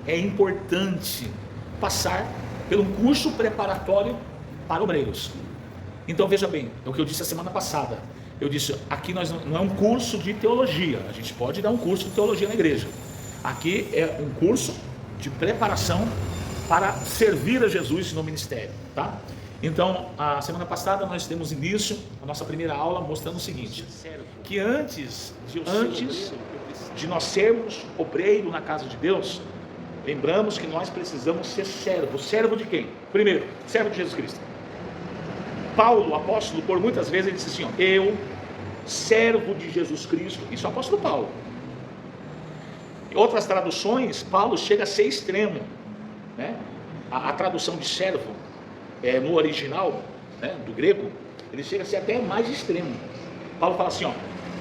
é importante passar pelo curso preparatório para obreiros. Então veja bem, é o que eu disse a semana passada. Eu disse, aqui não é um curso de teologia. A gente pode dar um curso de teologia na igreja. Aqui é um curso de preparação para servir a Jesus no ministério, tá? Então, a semana passada nós demos início à nossa primeira aula mostrando o seguinte, que antes de nós sermos obreiro na casa de Deus, lembramos que nós precisamos ser servo. Servo de quem? Primeiro, servo de Jesus Cristo. Paulo, o apóstolo, por muitas vezes ele disse assim, ó, eu, servo de Jesus Cristo. Isso é o apóstolo Paulo. Em outras traduções, Paulo chega a ser extremo, né? A tradução de servo, no original, né, do grego, ele chega a ser até mais extremo. Paulo fala assim, ó,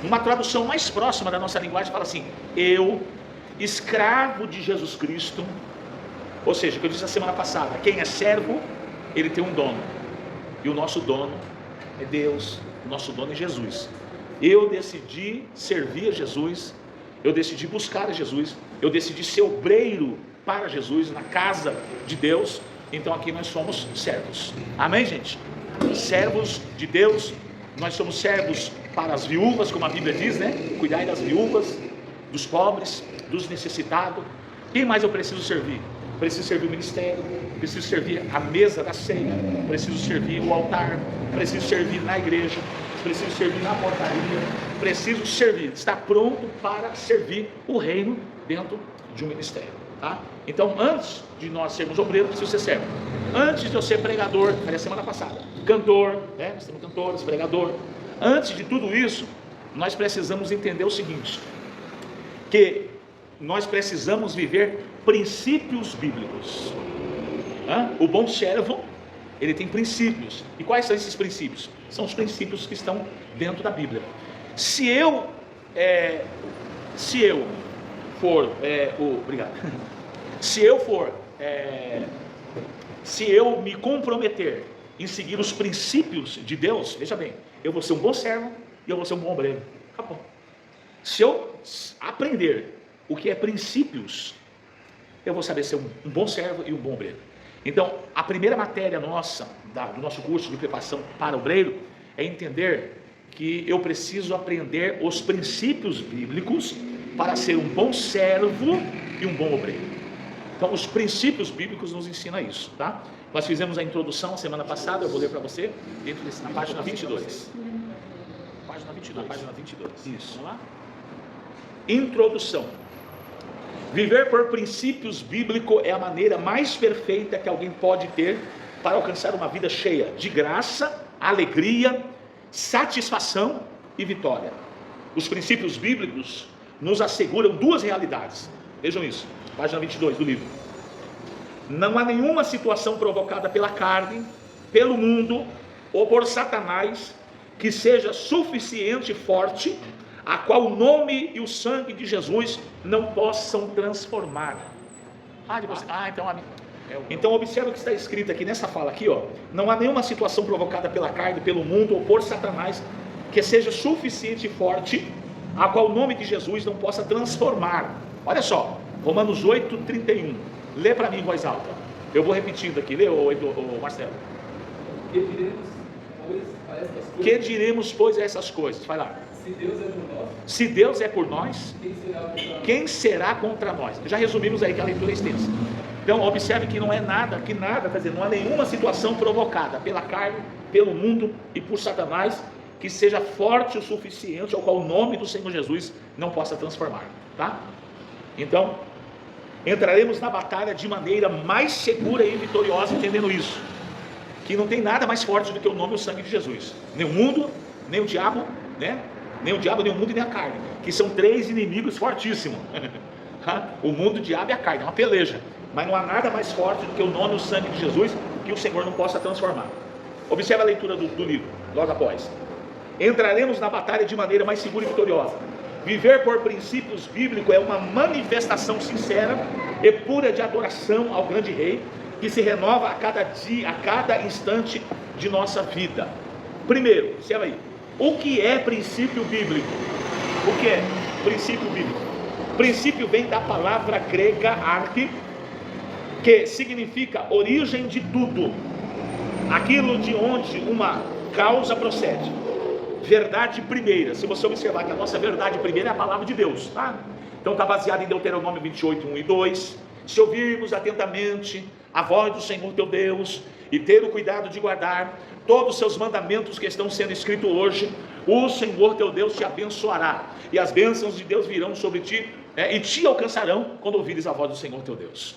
uma tradução mais próxima da nossa linguagem fala assim, eu, escravo de Jesus Cristo. Ou seja, o que eu disse a semana passada, quem é servo, ele tem um dono, e o nosso dono é Deus, o nosso dono é Jesus. Eu decidi servir a Jesus, eu decidi buscar a Jesus, eu decidi ser obreiro para Jesus na casa de Deus. Então aqui nós somos servos, amém, gente? Servos de Deus. Nós somos servos para as viúvas, como a Bíblia diz, né? Cuidai das viúvas, dos pobres, dos necessitados. Quem mais eu preciso servir? Preciso servir o ministério, preciso servir a mesa da ceia, preciso servir o altar, preciso servir na igreja, preciso servir na portaria, preciso servir, estar pronto para servir o reino dentro de um ministério, tá? Então, antes de nós sermos obreiros, preciso ser servo. Antes de eu ser pregador, falei a semana passada, cantor, né? Nós temos cantores, pregador. Antes de tudo isso, nós precisamos entender o seguinte, que nós precisamos viver princípios bíblicos. O bom servo, ele tem princípios. E quais são esses princípios? São os princípios que estão dentro da Bíblia. Se eu me comprometer em seguir os princípios de Deus, veja bem, eu vou ser um bom servo e eu vou ser um bom obreiro. Acabou. Se eu aprender o que é princípios, eu vou saber ser um bom servo e um bom obreiro. Então, a primeira matéria nossa, do nosso curso de preparação para obreiro, é entender que eu preciso aprender os princípios bíblicos para ser um bom servo e um bom obreiro. Então, os princípios bíblicos nos ensinam isso, tá? Nós fizemos a introdução semana passada, eu vou ler para você, na página 22. Página 22. Isso. Vamos lá? Introdução. Viver por princípios bíblicos é a maneira mais perfeita que alguém pode ter para alcançar uma vida cheia de graça, alegria, satisfação e vitória. Os princípios bíblicos nos asseguram duas realidades. Vejam isso, página 22 do livro. Não há nenhuma situação provocada pela carne, pelo mundo ou por Satanás que seja suficiente e forte, a qual o nome e o sangue de Jesus não possam transformar. Então observa o que está escrito aqui nessa fala aqui, ó. Não há nenhuma situação provocada pela carne, pelo mundo ou por Satanás que seja suficiente e forte, a qual o nome de Jesus não possa transformar. Olha só, Romanos 8:31. Lê para mim em voz alta. Eu vou repetindo aqui, lê, Marcelo. Que diremos, pois, a essas coisas? Vai lá. Se Deus é por nós, quem será contra nós? Já resumimos aí que a leitura é extensa. Então observe que não é nada, quer dizer, não há nenhuma situação provocada pela carne, pelo mundo e por Satanás que seja forte o suficiente ao qual o nome do Senhor Jesus não possa transformar, tá? Então entraremos na batalha de maneira mais segura e vitoriosa, entendendo isso, que não tem nada mais forte do que o nome e o sangue de Jesus. Nem o mundo, nem o diabo, né? Nem o diabo, nem o mundo e nem a carne, que são três inimigos fortíssimos. O mundo, o diabo e a carne, é uma peleja. Mas não há nada mais forte do que o nome e o sangue de Jesus que o Senhor não possa transformar. Observe a leitura do livro, logo após. Entraremos na batalha de maneira mais segura e vitoriosa. Viver por princípios bíblicos é uma manifestação sincera e pura de adoração ao grande Rei, que se renova a cada dia, a cada instante de nossa vida. Primeiro, observa aí. O que é princípio bíblico? O que é princípio bíblico? Princípio vem da palavra grega arque, que significa origem de tudo, aquilo de onde uma causa procede. Verdade primeira. Se você observar que a nossa verdade primeira é a palavra de Deus, tá? Então está baseado em Deuteronômio 28, 1 e 2. Se ouvirmos atentamente a voz do Senhor teu Deus e ter o cuidado de guardar todos os seus mandamentos que estão sendo escritos hoje, o Senhor teu Deus te abençoará, e as bênçãos de Deus virão sobre ti, e te alcançarão quando ouvires a voz do Senhor teu Deus.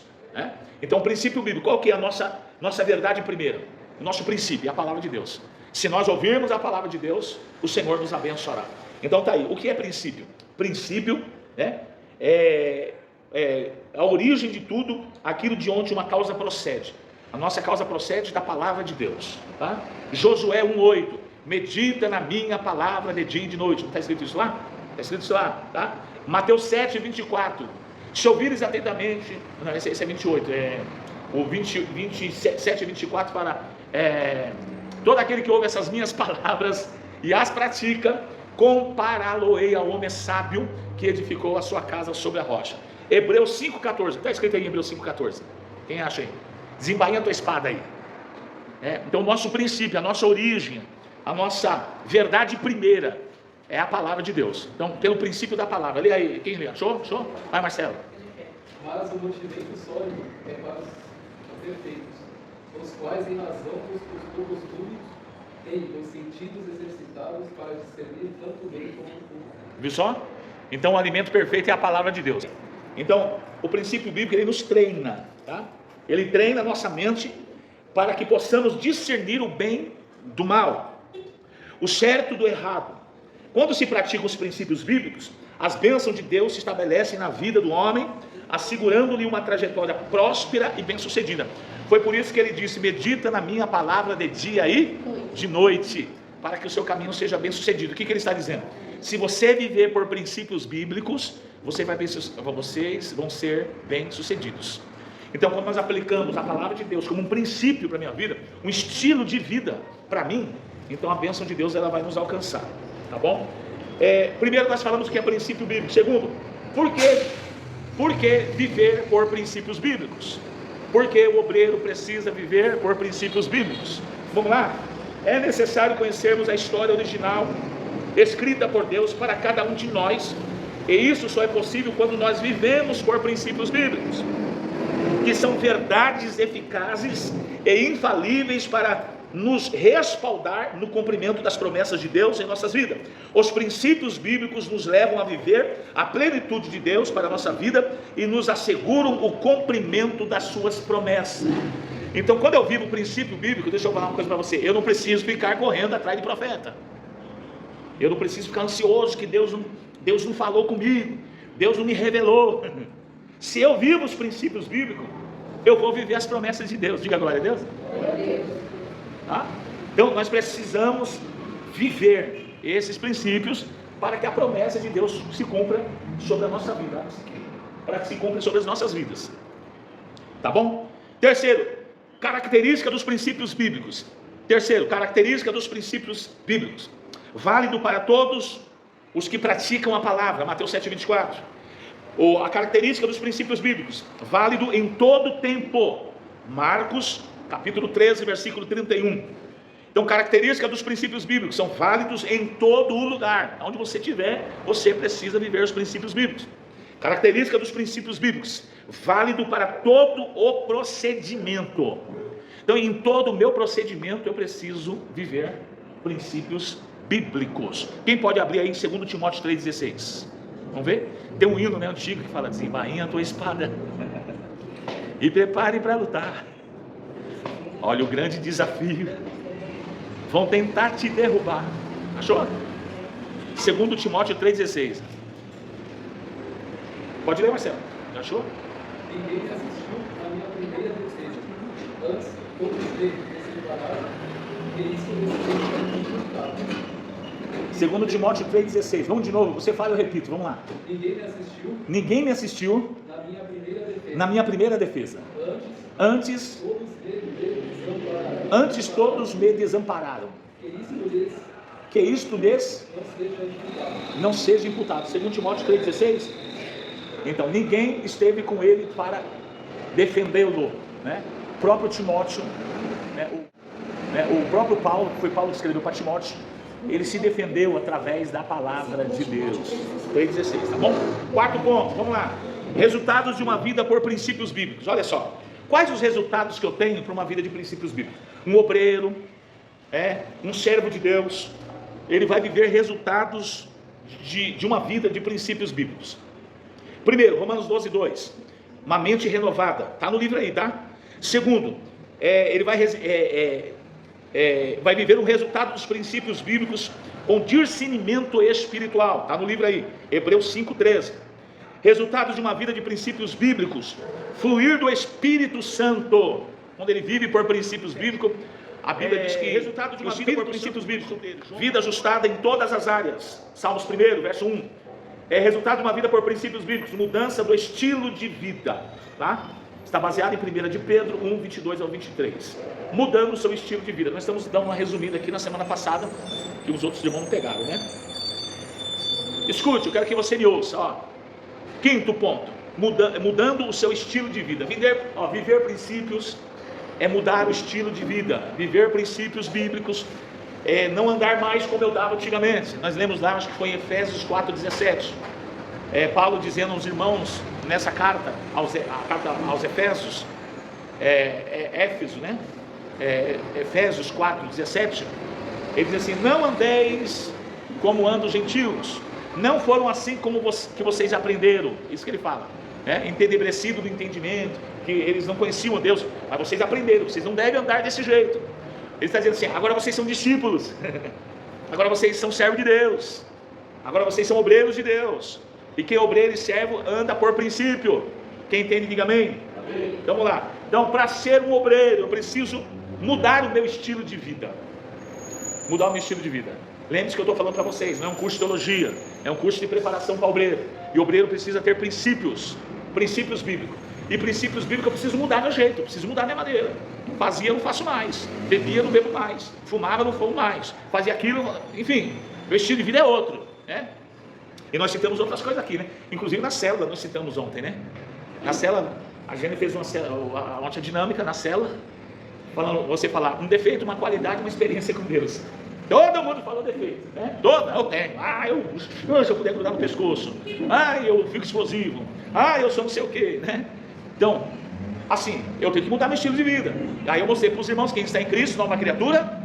Então, o princípio bíblico, qual que é a nossa verdade primeira? O nosso princípio é a palavra de Deus. Se nós ouvirmos a palavra de Deus, o Senhor nos abençoará. Então está aí, o que é princípio? Princípio é a origem de tudo, aquilo de onde uma causa procede. A nossa causa procede da palavra de Deus, tá? Josué 1,8, medita na minha palavra de dia e de noite. Não está escrito isso lá? Está escrito isso lá, tá? Mateus 7, 24, se ouvires atentamente, não, esse é 28, o 27 e 24 fala, todo aquele que ouve essas minhas palavras e as pratica, compará-lo-ei ao homem sábio que edificou a sua casa sobre a rocha. Hebreus 5,14, está escrito aí em Hebreus 5,14, quem acha aí? Desembainha a tua espada aí. Então o nosso princípio, a nossa origem, a nossa verdade primeira é a palavra de Deus. Então, pelo princípio da palavra, lê aí, quem lê? Achou? Vai, Marcelo. Mas o mantimento sólido é para os perfeitos, os quais em razão dos costumes têm os sentidos exercitados para discernir tanto o bem como o mal. Viu só? Então o alimento perfeito é a palavra de Deus. Então, o princípio bíblico, ele nos treina, tá? Ele treina a nossa mente para que possamos discernir o bem do mal, o certo do errado. Quando se praticam os princípios bíblicos, as bênçãos de Deus se estabelecem na vida do homem, assegurando-lhe uma trajetória próspera e bem-sucedida. Foi por isso que ele disse, medita na minha palavra de dia e de noite, para que o seu caminho seja bem-sucedido. O que ele está dizendo? Se você viver por princípios bíblicos, vocês vão ser bem-sucedidos. Então, quando nós aplicamos a palavra de Deus como um princípio para a minha vida, um estilo de vida para mim, então a bênção de Deus ela vai nos alcançar, tá bom? Primeiro nós falamos que é princípio bíblico. Segundo, por que viver por princípios bíblicos? Porque o obreiro precisa viver por princípios bíblicos. Vamos lá? É necessário conhecermos a história original, escrita por Deus para cada um de nós, e isso só é possível quando nós vivemos por princípios bíblicos, que são verdades eficazes e infalíveis para nos respaldar no cumprimento das promessas de Deus em nossas vidas. Os princípios bíblicos nos levam a viver a plenitude de Deus para a nossa vida e nos asseguram o cumprimento das suas promessas. Então, quando eu vivo o princípio bíblico, deixa eu falar uma coisa para você, eu não preciso ficar correndo atrás de profeta, eu não preciso ficar ansioso que Deus não falou comigo, Deus não me revelou. Se eu vivo os princípios bíblicos, eu vou viver as promessas de Deus. Diga glória a Deus. Tá? Então nós precisamos viver esses princípios para que a promessa de Deus se cumpra sobre a nossa vida, para que se cumpra sobre as nossas vidas. Tá bom? Terceiro, característica dos princípios bíblicos. Válido para todos os que praticam a palavra. Mateus 7,24. A característica dos princípios bíblicos, válido em todo tempo. Marcos capítulo 13, versículo 31. Então, característica dos princípios bíblicos, são válidos em todo o lugar. Onde você estiver, você precisa viver os princípios bíblicos. Característica dos princípios bíblicos, válido para todo o procedimento. Então, em todo o meu procedimento, eu preciso viver princípios bíblicos. Quem pode abrir aí em 2 Timóteo 3,16? Vamos ver? Tem um hino antigo que fala assim: desembainha a tua espada e prepare para lutar. Olha o grande desafio, vão tentar te derrubar. Achou? 2 Timóteo 3,16. Pode ler, Marcelo. Já achou? Ninguém me assistiu à minha primeira defesa. Antes, todos eles se prepararam, e isso me resultado. 2 Timóteo 3,16. Vamos de novo, você fala, eu repito, vamos lá. Ninguém me assistiu na minha primeira defesa. Antes todos me desampararam. Que isto lhes não seja imputado. 2 Timóteo 3,16. Então, ninguém esteve com ele para defendê-lo, né? O próprio Timóteo, né? O próprio Paulo, que foi Paulo que escreveu para Timóteo, ele se defendeu através da palavra de Deus. 3,16, tá bom? Quarto ponto, vamos lá. Resultados de uma vida por princípios bíblicos. Olha só, quais os resultados que eu tenho para uma vida de princípios bíblicos? Um obreiro, um servo de Deus, ele vai viver resultados de uma vida de princípios bíblicos. Primeiro, Romanos 12:2, uma mente renovada, está no livro aí, tá? Segundo, ele vai viver um resultado dos princípios bíblicos com discernimento espiritual, está no livro aí, Hebreus 5:13. Resultados de uma vida de princípios bíblicos, fluir do Espírito Santo, quando ele vive por princípios bíblicos. A Bíblia diz que resultado de uma vida por princípios bíblicos, vida ajustada em todas as áreas. Salmos 1, verso 1. É resultado de uma vida por princípios bíblicos, mudança do estilo de vida, tá? Está baseado em 1 de Pedro 1, 22 ao 23. Mudando o seu estilo de vida. Nós estamos dando uma resumida aqui na semana passada, que os outros irmãos não pegaram, né? Escute, eu quero que você me ouça, ó. Quinto ponto, mudando o seu estilo de vida. Viver princípios é mudar o estilo de vida. Viver princípios bíblicos é não andar mais como eu dava antigamente. Nós lemos lá, acho que foi em Efésios 4:17. Paulo dizendo aos irmãos nessa carta, a carta aos Efésios, Éfeso, né? Efésios 4:17. Ele diz assim: não andeis como andam os gentios, não foram assim como que vocês aprenderam. Isso que ele fala, entenebrecido do entendimento, que eles não conheciam a Deus, mas vocês aprenderam, vocês não devem andar desse jeito. Ele está dizendo assim: agora vocês são discípulos, agora vocês são servos de Deus, agora vocês são obreiros de Deus, e quem é obreiro e servo anda por princípio. Quem entende, diga amém. Amém. Então vamos lá. Então, para ser um obreiro, eu preciso mudar o meu estilo de vida. Mudar o meu estilo de vida. Lembre-se que eu estou falando para vocês, não é um curso de teologia, é um curso de preparação para obreiro. E o obreiro precisa ter princípios bíblicos. E princípios bíblicos eu preciso mudar meu jeito, eu preciso mudar minha maneira. Fazia, não faço mais. Bebia, não bebo mais. Fumava, não fumo mais. Fazia aquilo, enfim, meu estilo de vida é outro, né? E nós citamos outras coisas aqui, né? Inclusive na célula, nós citamos ontem, né? Na célula, a gente fez uma dinâmica na célula, você falar um defeito, uma qualidade, uma experiência com Deus. Todo mundo falou defeito, né? Eu tenho. Se eu puder grudar no pescoço. Eu fico explosivo. Eu sou não sei o quê, né? Então, assim, eu tenho que mudar meu estilo de vida. Aí eu mostrei para os irmãos: quem está em Cristo, nova criatura.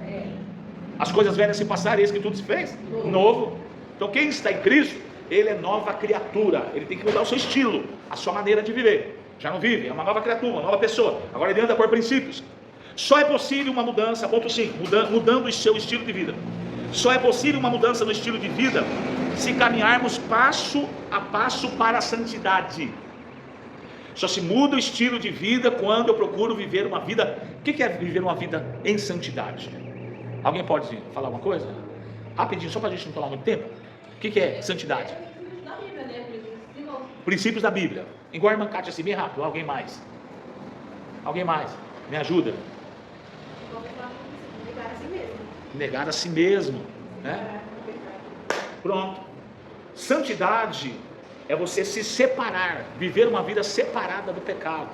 As coisas velhas se passaram, eis que tudo se fez novo. Então, quem está em Cristo, ele é nova criatura. Ele tem que mudar o seu estilo, a sua maneira de viver. Já não vive, é uma nova criatura, uma nova pessoa. Agora ele anda por princípios. Só é possível uma mudança, ponto 5, mudando o seu estilo de vida. Só é possível uma mudança no estilo de vida se caminharmos passo a passo para a santidade. Só se muda o estilo de vida quando eu procuro viver uma vida. O que é viver uma vida em santidade? Alguém pode falar alguma coisa? Rapidinho, só para a gente não tomar muito tempo. O que é santidade? Princípios da Bíblia. Igual a irmã Cátia, assim, bem rápido. Alguém mais? Me ajuda. Negar a si mesmo, né? Pronto. Santidade é você se separar, viver uma vida separada do pecado.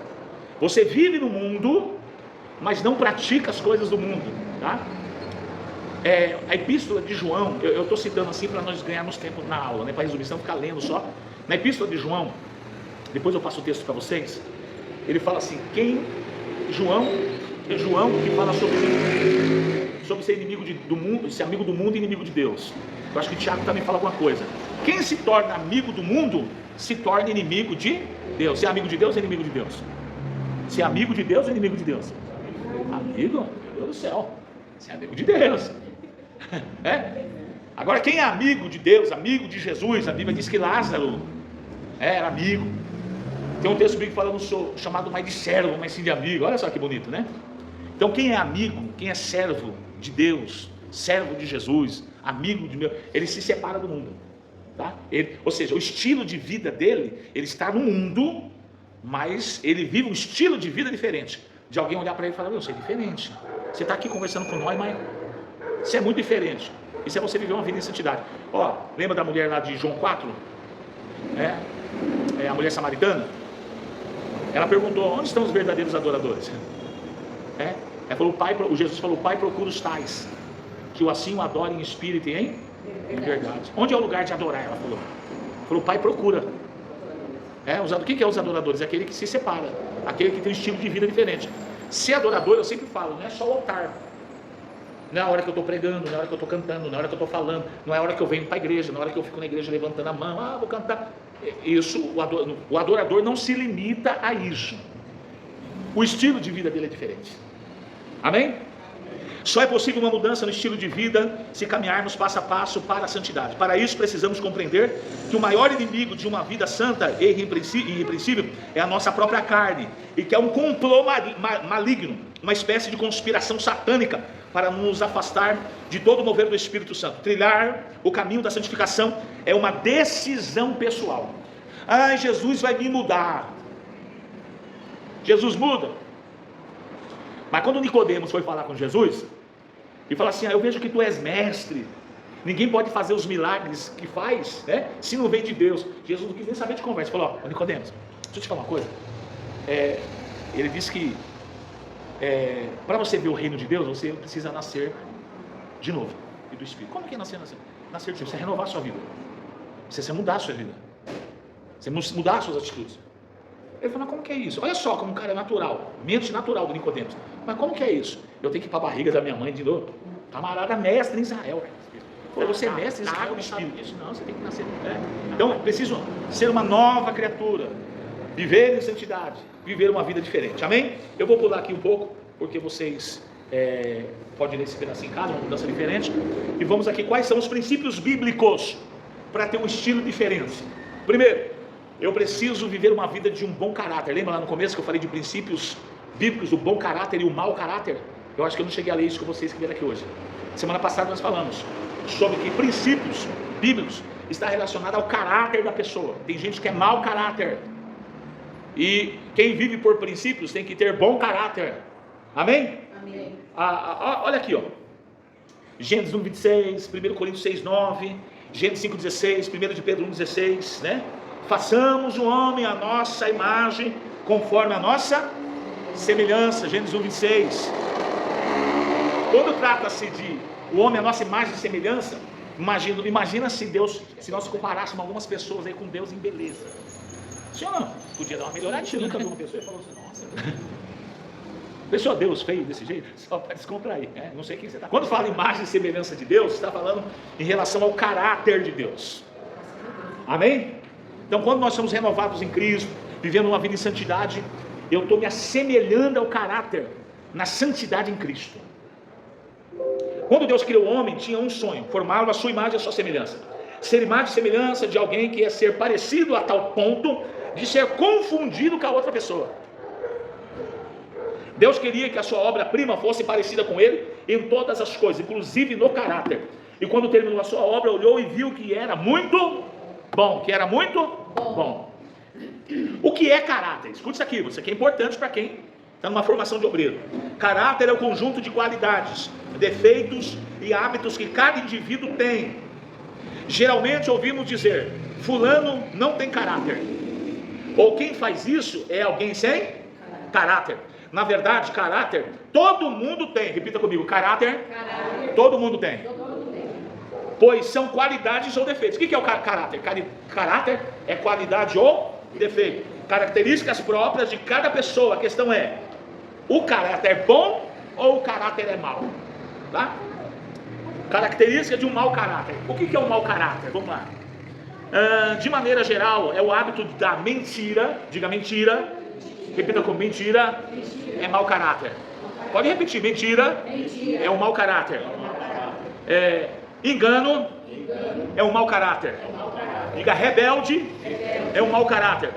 Você vive no mundo, mas não pratica as coisas do mundo, tá? A epístola de João, eu estou citando assim para nós ganharmos tempo na aula, né? Para resumir, não ficar lendo só. Na epístola de João, depois eu passo o texto para vocês. Ele fala assim: João que fala sobre ser inimigo do mundo, ser amigo do mundo e inimigo de Deus. Eu acho que Tiago também fala alguma coisa. Quem se torna amigo do mundo se torna inimigo de Deus. Se é amigo de Deus, é inimigo de Deus. Se é amigo de Deus, é inimigo de Deus. Amigo? Meu Deus do céu. Se é amigo de Deus. Agora, quem é amigo de Deus, amigo de Jesus, a Bíblia diz que Lázaro era amigo. Tem um texto bíblico falando chamado mais de servo, mas sim de amigo. Olha só que bonito, né? Então, quem é amigo, quem é servo de Deus, servo de Jesus, amigo de meu, ele se separa do mundo, tá? Ou seja, o estilo de vida dele, ele está no mundo, mas ele vive um estilo de vida diferente. De alguém olhar para ele e falar: você é diferente. Você está aqui conversando com nós, mas você é muito diferente. Isso é você viver uma vida em santidade. Lembra da mulher lá de João 4? A mulher samaritana? Ela perguntou: onde estão os verdadeiros adoradores? Falou, o Jesus falou: Pai, procura os tais, que o assim o adorem em espírito e em verdade. Onde é o lugar de adorar? Ela falou: Pai, procura. O que é os adoradores? É aquele que se separa, aquele que tem um estilo de vida diferente. Ser adorador, eu sempre falo, não é só o altar. Não é a hora que eu estou pregando, não é a hora que eu estou cantando, não é a hora que eu estou falando, não é a hora que eu venho para a igreja, não é a hora que eu fico na igreja levantando a mão, vou cantar. Isso, o adorador não se limita a isso. O estilo de vida dele é diferente. Amém? Só é possível uma mudança no estilo de vida se caminharmos passo a passo para a santidade. Para isso precisamos compreender que o maior inimigo de uma vida santa e irrepreensível é a nossa própria carne, e que é um complô maligno, uma espécie de conspiração satânica para nos afastar de todo o mover do Espírito Santo. Trilhar o caminho da santificação é uma decisão pessoal. Jesus vai me mudar. Jesus muda. Mas quando Nicodemos foi falar com Jesus e falou assim: eu vejo que tu és mestre, ninguém pode fazer os milagres que faz, né, se não vem de Deus. Jesus não quis nem saber de conversa. Falou: Nicodemos, deixa eu te falar uma coisa. Ele disse que para você ver o reino de Deus, você precisa nascer de novo, e do Espírito. Como que é nascer de novo? Você renovar a sua vida, você mudar a sua vida, você mudar as suas atitudes. Ele falou: mas como que é isso? Olha só como o cara é natural, mente natural do Nicodemos. Mas como que é isso? Eu tenho que ir para a barriga da minha mãe de novo? Camarada mestre em Israel. Você é mestre em Israel do Espírito. Não, você tem que nascer. Então, preciso ser uma nova criatura, viver em santidade, viver uma vida diferente. Amém? Eu vou pular aqui um pouco, porque vocês podem ler esse pedacinho em casa, uma mudança diferente. E vamos aqui, quais são os princípios bíblicos para ter um estilo diferente? Primeiro, eu preciso viver uma vida de um bom caráter. Lembra lá no começo que eu falei de princípios bíblicos do bom caráter e o mau caráter? Eu acho que eu não cheguei a ler isso com vocês que vieram aqui hoje. Semana passada nós falamos sobre que princípios bíblicos está relacionado ao caráter da pessoa. Tem gente que é mau caráter, e quem vive por princípios tem que ter bom caráter. Amém? Amém. Olha aqui, Gênesis 1:26, 1 Coríntios 6:9, Gênesis 5:16, 1 de Pedro 1:16, né? Façamos o homem à nossa imagem, conforme a nossa semelhança. Gênesis 1:26. Quando trata-se de o homem à nossa imagem e semelhança, imagina se nós comparássemos algumas pessoas aí com Deus em beleza. Sim ou não? Podia dar uma melhoradinha. Nunca viu uma pessoa e falou assim: nossa, pessoa Deus feio desse jeito? Só para descontrair, né? Não sei quem você está. Quando fala imagem e semelhança de Deus, está falando em relação ao caráter de Deus. Amém? Então, quando nós somos renovados em Cristo, vivendo uma vida em santidade, eu estou me assemelhando ao caráter, na santidade em Cristo. Quando Deus criou o homem, tinha um sonho: formá-lo à sua imagem e à sua semelhança. Ser imagem e semelhança de alguém que ia ser parecido a tal ponto de ser confundido com a outra pessoa. Deus queria que a sua obra-prima fosse parecida com ele em todas as coisas, inclusive no caráter. E quando terminou a sua obra, olhou e viu que era muito bom. O que é caráter? Escute isso aqui, isso aqui é importante para quem está numa formação de obreiro. Caráter é o conjunto de qualidades, defeitos e hábitos que cada indivíduo tem. Geralmente ouvimos dizer: fulano não tem caráter, ou quem faz isso é alguém sem caráter. Na verdade, caráter todo mundo tem. Repita comigo: caráter. Todo mundo tem. Pois são qualidades ou defeitos. O que é o caráter? Caráter é qualidade ou defeito, características próprias de cada pessoa. A questão é: o caráter é bom ou o caráter é mau? Tá? Característica de um mau caráter. O que é um mau caráter? Vamos lá. De maneira geral, é o hábito da mentira. Diga mentira. Repita comigo: mentira é mau caráter. Pode repetir: mentira é um mau caráter. Engano é um mau caráter. Diga rebelde é um mau caráter.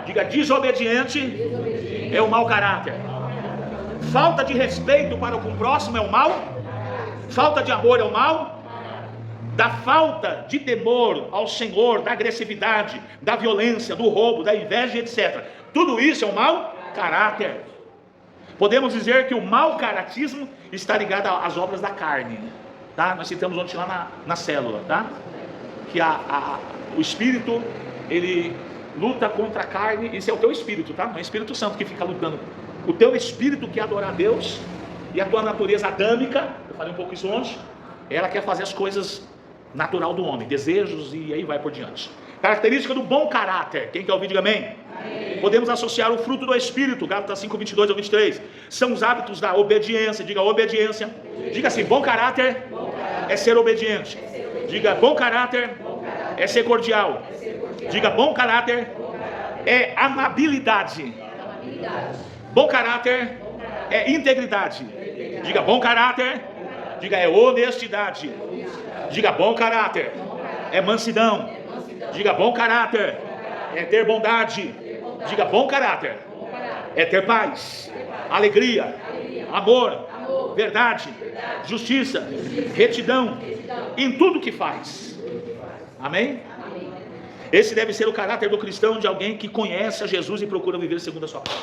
Diga desobediente é um mau caráter. Falta de respeito para com o próximo é um mau. Falta de amor é o mal. Da falta de temor ao Senhor, da agressividade, da violência, do roubo, da inveja, etc. Tudo isso é um mau caráter. Podemos dizer que o mau caratismo está ligado às obras da carne, tá? Nós citamos ontem lá na célula, tá? Que o Espírito, ele luta contra a carne, isso é o teu espírito, tá? Não é o Espírito Santo que fica lutando. O teu espírito quer adorar a Deus, e a tua natureza adâmica, eu falei um pouco isso ontem, ela quer fazer as coisas natural do homem, desejos e aí vai por diante. Característica do bom caráter, quem quer ouvir, diga amém. Amém. Podemos associar o fruto do Espírito, Gálatas 5, 22 ao 23, são os hábitos da obediência, diga obediência, diga assim, bom caráter, é ser obediente, diga bom caráter, é ser cordial, diga bom caráter, é amabilidade, bom caráter é integridade, diga bom caráter, diga é honestidade, diga bom caráter é mansidão, diga bom caráter é ter bondade, diga bom caráter é ter paz, alegria, amor, verdade, justiça, retidão em tudo que faz. Amém? Esse deve ser o caráter do cristão, de alguém que conhece a Jesus e procura viver segundo a sua palavra.